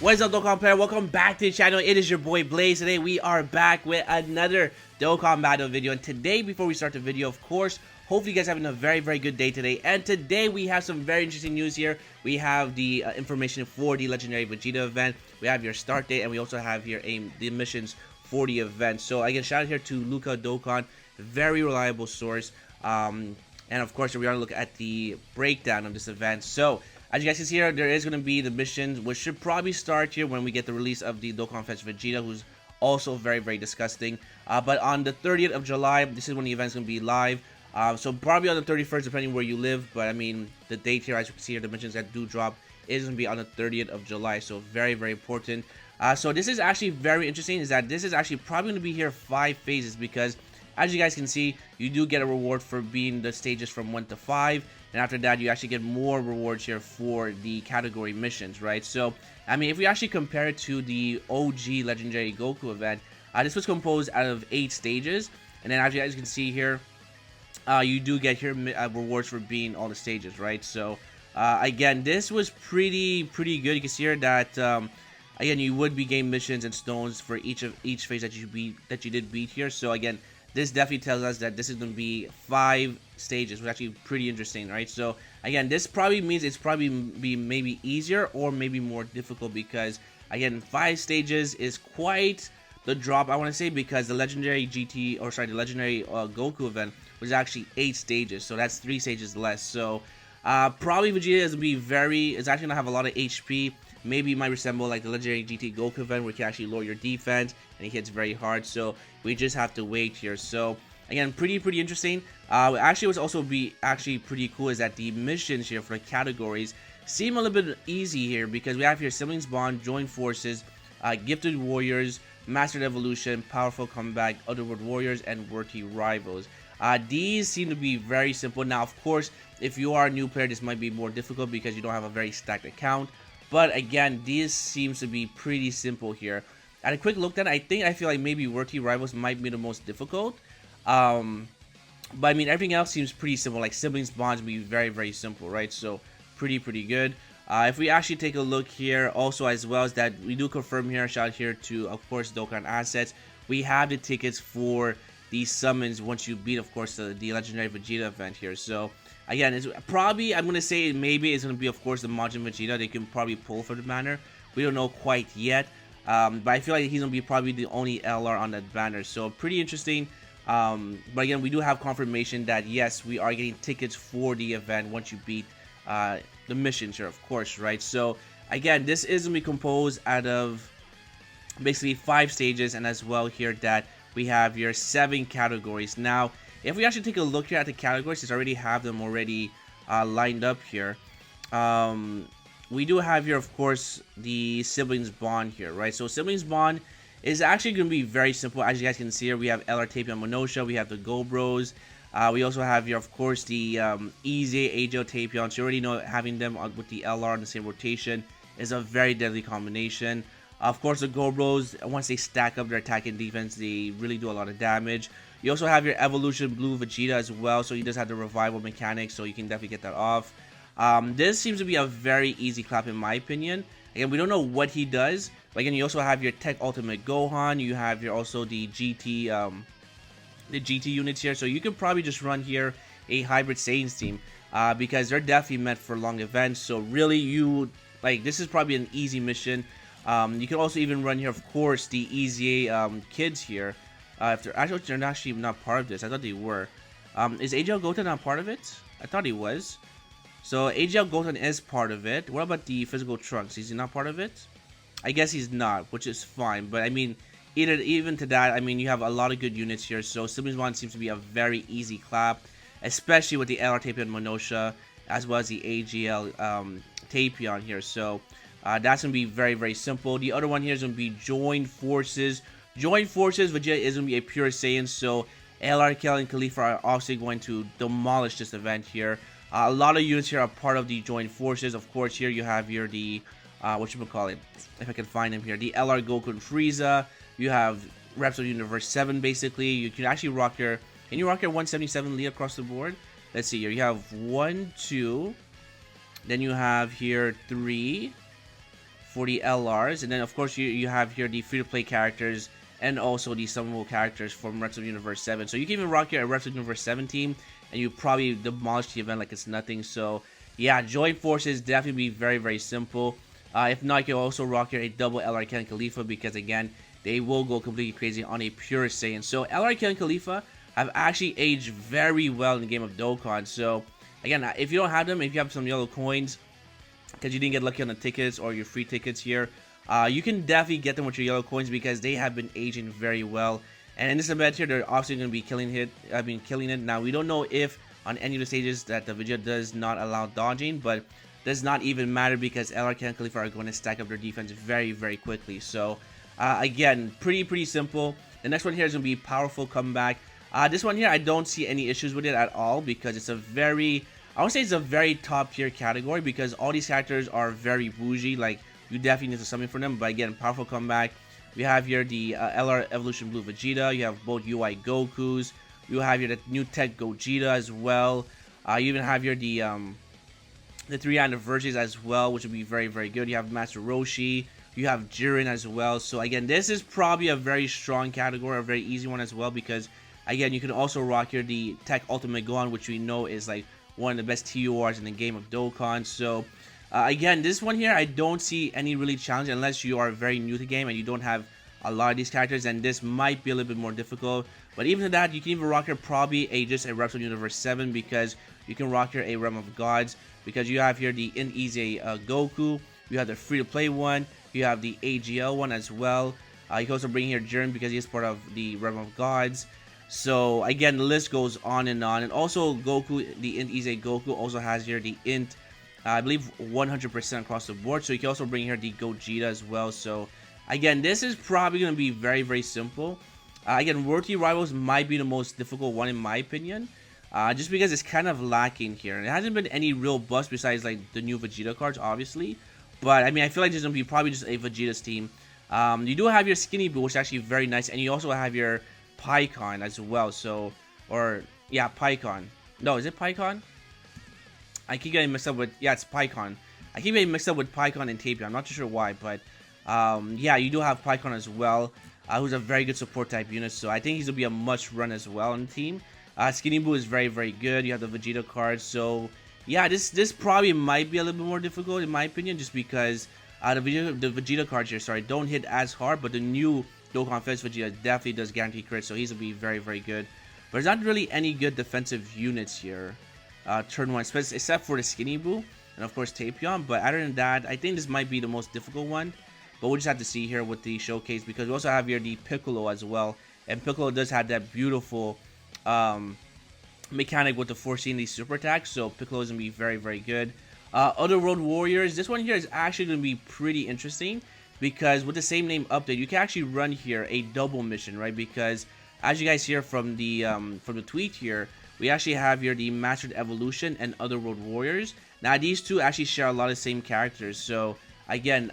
What is up, Dokkan player? Welcome back to the channel. It is your boy Blaze. Today we are back with another Dokkan battle video. And today, before we start the video, of course, hopefully you guys are having a very good day today. And today we have some very interesting news here. We have the information for the legendary Vegeta event. We have your start date, and we also have here the missions for the event. So again, shout out here to Luca Dokkan, very reliable source. And of course, we're gonna look at the breakdown of this event. So as you guys can see here, there is going to be the missions, which should probably start here when we get the release of the Dokkan Fetch Vegeta, who's also very disgusting. But on the 30th of July, this is when the event's going to be live. So probably on the 31st, depending where you live. But I mean, the date here, as you can see here, the missions that do drop is going to be on the 30th of July. So very important. So this is actually very interesting, is that this is actually probably going to be here 5 phases, because as you guys can see, you do get a reward for being the stages from 1 to 5. And after that, you actually get more rewards here for the category missions, right? So, I mean, if we actually compare it to the OG Legendary Goku event, this was composed out of 8 stages. And then as you guys can see here, you do get here rewards for being all the stages, right? So, again, this was pretty good. You can see here that, again, you would be getting missions and stones for each phase that you did beat here. So, again, this definitely tells us that this is going to be 5 stages, which is actually pretty interesting, right? So again, this probably means it's probably be maybe easier or maybe more difficult, because again, 5 stages is quite the drop, I want to say, because the legendary the legendary Goku event was actually 8 stages, so that's 3 stages less. So probably Vegeta is actually gonna have a lot of HP. Maybe it might resemble like the legendary GT Goku event, where you can actually lower your defense and he hits very hard. So we just have to wait here. So again, pretty interesting. Actually, what's also actually pretty cool is that the missions here for the categories seem a little bit easy here, because we have here Siblings Bond, Join Forces, Gifted Warriors, Mastered Evolution, Powerful Comeback, Otherworld Warriors, and Worthy Rivals. These seem to be very simple. Now, of course, if you are a new player, this might be more difficult because you don't have a very stacked account. But again, this seems to be pretty simple here. At a quick look at it, I feel like maybe Worthy Rivals might be the most difficult. But I mean, everything else seems pretty simple. Like Siblings Bonds will be very simple, right? So pretty good. If we actually take a look here, also as well as that, we do confirm here, shout out here to, of course, Dokkan Assets. We have the tickets for these summons once you beat, of course, the legendary Vegeta event here. So again, it's probably, I'm gonna say maybe it's gonna be, of course, the Majin Vegeta. They can probably pull for the banner. We don't know quite yet. But I feel like he's gonna be probably the only LR on that banner. So pretty interesting. But again, we do have confirmation that yes, we are getting tickets for the event once you beat the missions here, of course, right? So again, this is gonna be composed out of basically 5 stages, and as well here that we have your 7 categories. Now, if we actually take a look here at the categories, since I already have them lined up here, we do have here, of course, the Siblings Bond here, right? So Siblings Bond is actually going to be very simple. As you guys can see here, we have LR Tapion Monosha, we have the Go Bros, we also have here, of course, the Easy AJO Tapion. So you already know having them with the LR in the same rotation is a very deadly combination. Of course, the Go Bros, once they stack up their attack and defense, they really do a lot of damage. You also have your Evolution Blue Vegeta as well, so he does have the revival mechanic, so you can definitely get that off. This seems to be a very easy clap in my opinion. Again, we don't know what he does, but again, you also have your Tech Ultimate Gohan. You have your also the GT units here, so you can probably just run here a Hybrid Saiyans team, because they're definitely meant for long events. So really, this is probably an easy mission. You can also even run here, of course, the Easy kids here. If they're actually not part of this, I thought they were. Is AGL Goten not part of it? I thought he was. So AGL Goten is part of it. What about the physical Trunks? Is he not part of it? I guess he's not, which is fine. But I mean, even to that, I mean, you have a lot of good units here. So Siblings 1 seems to be a very easy clap, especially with the LR Tapion Monosha, as well as the AGL Tapion here. So that's going to be very simple. The other one here is going to be Join Forces. Join Forces, Vegeta is going to be a pure Saiyan, so LR, Kel, and Khalifa are obviously going to demolish this event here. A lot of units here are part of the Join Forces. Of course, here you have here the, if I can find him here, the LR Goku and Frieza. You have Reps of Universe 7, basically. You can actually rock your, can you rock your 177 Lee across the board? Let's see here, you have 1, 2, then you have here 3, for the LRs, and then of course you have here the free-to-play characters and also the summonable characters from Wrestling Universe 7. So you can even rock your Wrestling Universe 7 team, and you probably demolish the event like it's nothing. So yeah, join forces definitely be very, very simple. If not, you can also rock here a double LR Ken Khalifa, because again, they will go completely crazy on a pure Saiyan. So LR Ken Khalifa have actually aged very well in the game of Dokkan. So again, if you don't have them, if you have some yellow coins, because you didn't get lucky on the tickets or your free tickets here, you can definitely get them with your yellow coins, because they have been aging very well. And in this event here, they're obviously going to be killing it. Now, we don't know if on any of the stages that the Vegeta does not allow dodging, but does not even matter, because LR Ken Khalifa are going to stack up their defense very, very quickly. So again, pretty simple. The next one here is going to be Powerful Comeback. This one here, I don't see any issues with it at all, because it's a very, I would say it's a very top tier category, because all these characters are very bougie. Like, you definitely need to summon for them. But again, Powerful Comeback. We have here the LR Evolution Blue Vegeta. You have both UI Gokus. You have here the new Tech Gogeta as well. You even have here the 3 anniversaries as well, which would be very, very good. You have Master Roshi. You have Jiren as well. So again, this is probably a very strong category, a very easy one as well, because again, you can also rock here the Tech Ultimate Gohan, which we know is like one of the best TURs in the game of Dokkan. So again, this one here, I don't see any really challenge unless you are very new to the game and you don't have a lot of these characters, and this might be a little bit more difficult. But even to that, you can even rock here probably just a Wrestling Universe 7, because you can rock here a Realm of Gods, because you have here the Easy Goku, you have the free-to-play one, you have the AGL one as well. You can also bring here Jiren, because he is part of the Realm of Gods. So again, the list goes on. And also Goku, the Easy Goku also has here the Int, I believe 100% across the board. So you can also bring here the Gogeta as well. So again, this is probably going to be very, very simple. Again, Worthy Rivals might be the most difficult one in my opinion, just because it's kind of lacking here. And it hasn't been any real bust besides like the new Vegeta cards, obviously. But I mean, I feel like there's going to be probably just a Vegeta's team. You do have your Skinny Boo, which is actually very nice. And you also have your Pycon as well. So, or yeah, Pycon. No, is it Pycon? I keep getting mixed up with, yeah, it's Pycon. I keep getting mixed up with Pycon and Tapion. I'm not too sure why, but yeah, you do have Pycon as well, who's a very good support type unit. So I think he's gonna be a must run as well on the team. Skinny Boo is very, very good. You have the Vegeta card. So yeah, this probably might be a little bit more difficult in my opinion, just because the Vegeta cards here, sorry, don't hit as hard, but the new Dokkan Fest Vegeta definitely does guarantee crit, so he's gonna be very, very good. But there's not really any good defensive units here. Turn 1, except for the Skinny Boo and of course Tapion. But other than that, I think this might be the most difficult one. But we'll just have to see here with the showcase, because we also have here the Piccolo as well. And Piccolo does have that beautiful mechanic with the foreseeing these super attacks. So Piccolo is going to be very, very good. Other World Warriors, this one here is actually going to be pretty interesting, because with the same name update, you can actually run here a double mission, right? Because as you guys hear from the tweet here, we actually have here the Mastered Evolution and Other World Warriors. Now, these two actually share a lot of the same characters. So, again,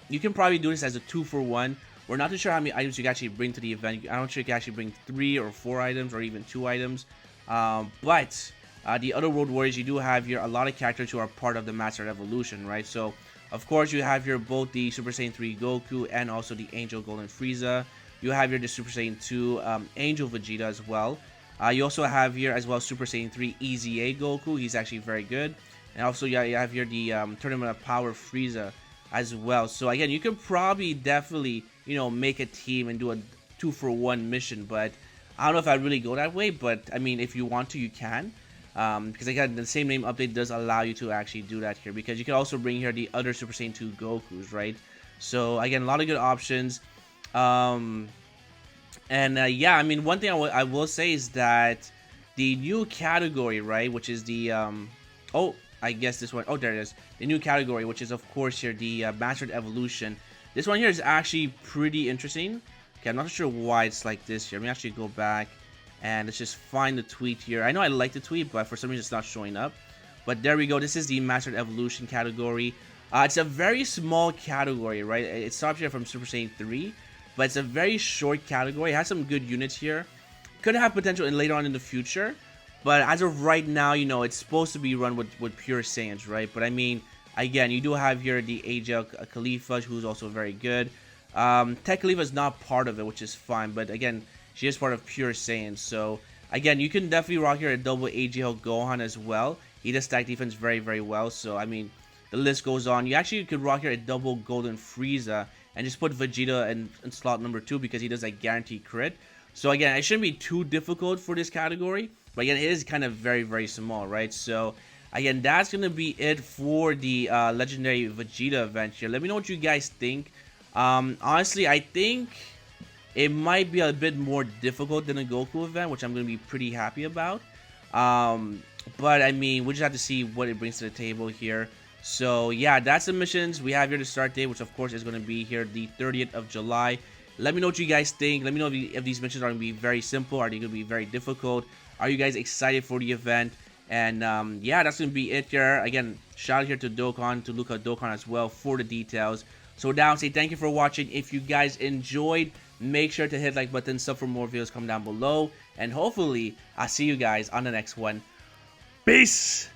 you can probably do this as a 2-for-1. We're not too sure how many items you can actually bring to the event. I'm not sure you can actually bring 3 or 4 items or even 2 items. But the Other World Warriors, you do have here a lot of characters who are part of the Mastered Evolution, right? So, of course, you have here both the Super Saiyan 3 Goku and also the Angel Golden Frieza. You have here the Super Saiyan 2 Angel Vegeta as well. You also have here as well Super Saiyan 3 EZA Goku. He's actually very good. And also you have here the Tournament of Power Frieza as well. So again, you can probably definitely, you know, make a team and do a 2-for-1 mission. But I don't know if I'd really go that way. But I mean, if you want to, you can. Because again, the same name update does allow you to actually do that here. Because you can also bring here the other Super Saiyan 2 Gokus, right? So again, a lot of good options. Yeah, I mean, one thing I will say is that the new category, right, which is the, oh, I guess this one, oh, there it is. The new category, which is, of course, here, the Mastered Evolution. This one here is actually pretty interesting. Okay, I'm not sure why it's like this here. Let me actually go back and let's just find the tweet here. I know I like the tweet, but for some reason it's not showing up. But there we go. This is the Mastered Evolution category. It's a very small category, right? It stops here from Super Saiyan 3. But it's a very short category. It has some good units here. Could have potential later on in the future. But as of right now, you know, it's supposed to be run with pure Saiyans, right? But I mean, Again, you do have here the AJ Khalifa, who's also very good. Tech Khalifa is not part of it, which is fine, but again, she is part of Pure Saiyan. So again, you can definitely rock here a double AJ Gohan as well. He does stack defense very, very well. So I mean, the list goes on. You actually could rock here a double Golden Frieza and just put Vegeta in slot number 2 because he does a guaranteed crit. So again, it shouldn't be too difficult for this category, but again, it is kind of very, very small, right? So again, that's going to be it for the Legendary Vegeta event here. Let me know what you guys think. Honestly, I think it might be a bit more difficult than a Goku event, which I'm going to be pretty happy about. But I mean, we just have to see what it brings to the table here. So yeah, that's the missions we have here to start date, which of course is going to be here the 30th of July. Let me know what you guys think. Let me know if these missions are going to be very simple. Are they going to be very difficult? Are you guys excited for the event? And yeah, that's going to be it here. Again, shout out here to Dokkan, to Luca Dokkan as well for the details. So down, say thank you for watching. If you guys enjoyed, make sure to hit like button, sub for more videos, come down below. And hopefully, I'll see you guys on the next one. Peace!